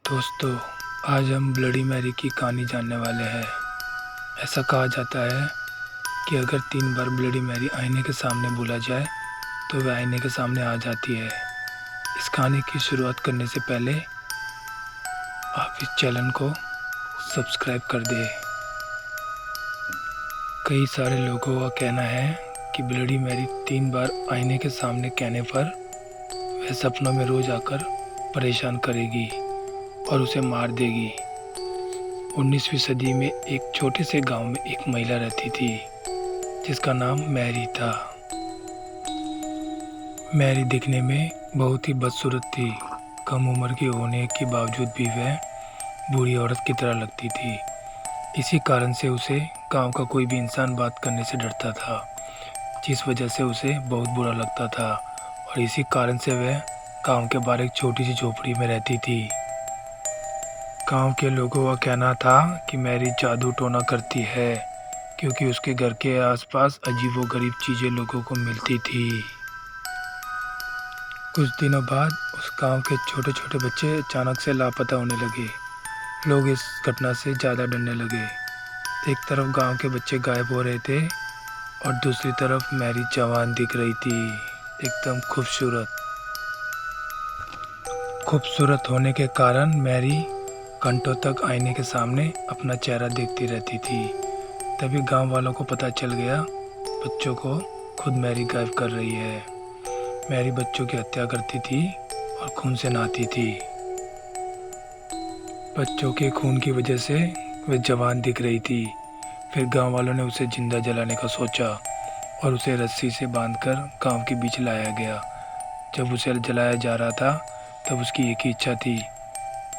दोस्तों, आज हम ब्लडी मैरी की कहानी जानने वाले हैं। ऐसा कहा जाता है कि अगर 3 बार ब्लडी मैरी आईने के सामने बुला जाए तो वह आईने के सामने आ जाती है। इस कहानी की शुरुआत करने से पहले आप इस चैनल को सब्सक्राइब कर दें। कई सारे लोगों का कहना है कि ब्लडी मैरी 3 बार आईने के सामने कहने पर वह सपनों में रोज आकर परेशान करेगी और उसे मार देगी। 19वीं सदी में एक छोटे से गांव में एक महिला रहती थी जिसका नाम मैरी था। मैरी दिखने में बहुत ही बदसूरत थी। कम उम्र की होने के बावजूद भी वह बूढ़ी औरत की तरह लगती थी। इसी कारण से उसे गांव का कोई भी इंसान बात करने से डरता था, जिस वजह से उसे बहुत बुरा लगता था और इसी कारण से वह गांव के बाहर एक छोटी सी झोपड़ी में रहती थी। गांव के लोगों का कहना था कि मैरी जादू टोना करती है क्योंकि उसके घर के आसपास अजीबोगरीब चीज़ें लोगों को मिलती थी। कुछ दिनों बाद उस गांव के छोटे छोटे बच्चे अचानक से लापता होने लगे। लोग इस घटना से ज़्यादा डरने लगे। एक तरफ गांव के बच्चे गायब हो रहे थे और दूसरी तरफ मैरी जवान दिख रही थी, एकदम खूबसूरत होने के कारण मैरी घंटों तक आईने के सामने अपना चेहरा देखती रहती थी। तभी गांव वालों को पता चल गया बच्चों को खुद मैरी गायब कर रही है। मैरी बच्चों की हत्या करती थी और खून से नहाती थी। बच्चों के खून की वजह से वह जवान दिख रही थी। फिर गांव वालों ने उसे जिंदा जलाने का सोचा और उसे रस्सी से बांधकर गांव के बीच लाया गया। जब उसे जलाया जा रहा था तब उसकी एक ही इच्छा थी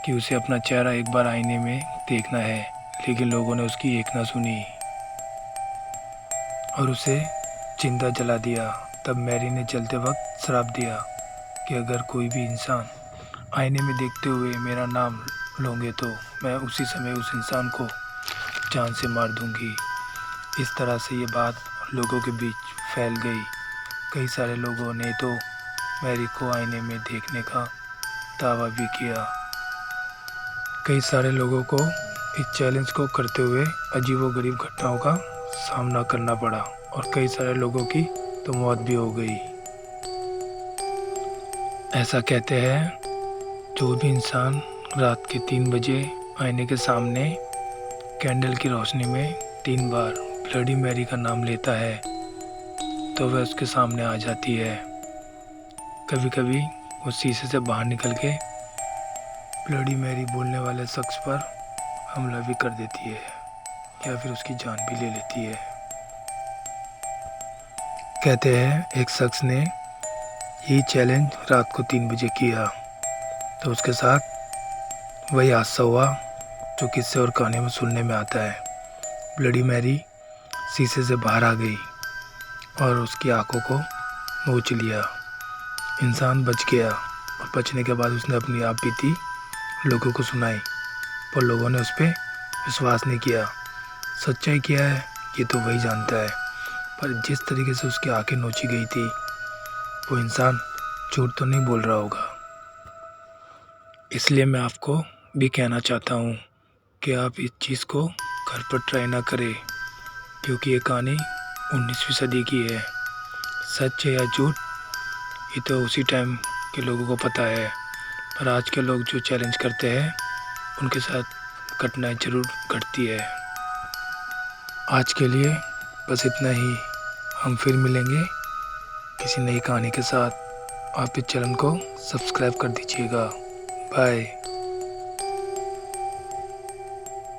कि उसे अपना चेहरा एक बार आईने में देखना है, लेकिन लोगों ने उसकी एक ना सुनी और उसे जिंदा जला दिया। तब मैरी ने जलते वक्त श्राप दिया कि अगर कोई भी इंसान आईने में देखते हुए मेरा नाम लोगे तो मैं उसी समय उस इंसान को जान से मार दूंगी। इस तरह से ये बात लोगों के बीच फैल गई। कई सारे लोगों ने तो मैरी को आईने में देखने का दावा भी किया। कई सारे लोगों को इस चैलेंज को करते हुए अजीबोगरीब घटनाओं का सामना करना पड़ा और कई सारे लोगों की तो मौत भी हो गई। ऐसा कहते हैं जो भी इंसान रात के 3 बजे आईने के सामने कैंडल की रोशनी में 3 बार ब्लडी मैरी का नाम लेता है तो वह उसके सामने आ जाती है। कभी कभी वो शीशे से बाहर निकल के ब्लडी मैरी बोलने वाले शख्स पर हमला भी कर देती है या फिर उसकी जान भी ले लेती है। कहते हैं एक शख्स ने यही चैलेंज रात को 3 बजे किया तो उसके साथ वही हादसा हुआ जो किस्से और कहानी में सुनने में आता है। ब्लडी मैरी शीशे से बाहर आ गई और उसकी आंखों को नोच लिया। इंसान बच गया और बचने के बाद उसने अपनी आप बीती लोगों को सुनाई, पर लोगों ने उस पर विश्वास नहीं किया। सच्चाई क्या है ये तो वही जानता है, पर जिस तरीके से उसकी आंखें नोची गई थी वो इंसान झूठ तो नहीं बोल रहा होगा। इसलिए मैं आपको भी कहना चाहता हूँ कि आप इस चीज़ को घर पर ट्राई ना करें, क्योंकि ये कहानी 19वीं सदी की है। सच है या झूठ ये तो उसी टाइम के लोगों को पता है, पर आज के लोग जो चैलेंज करते हैं उनके साथ घटनाएं जरूर घटती है। आज के लिए बस इतना ही। हम फिर मिलेंगे किसी नई कहानी के साथ। आप इस चैनल को सब्सक्राइब कर दीजिएगा। बाय।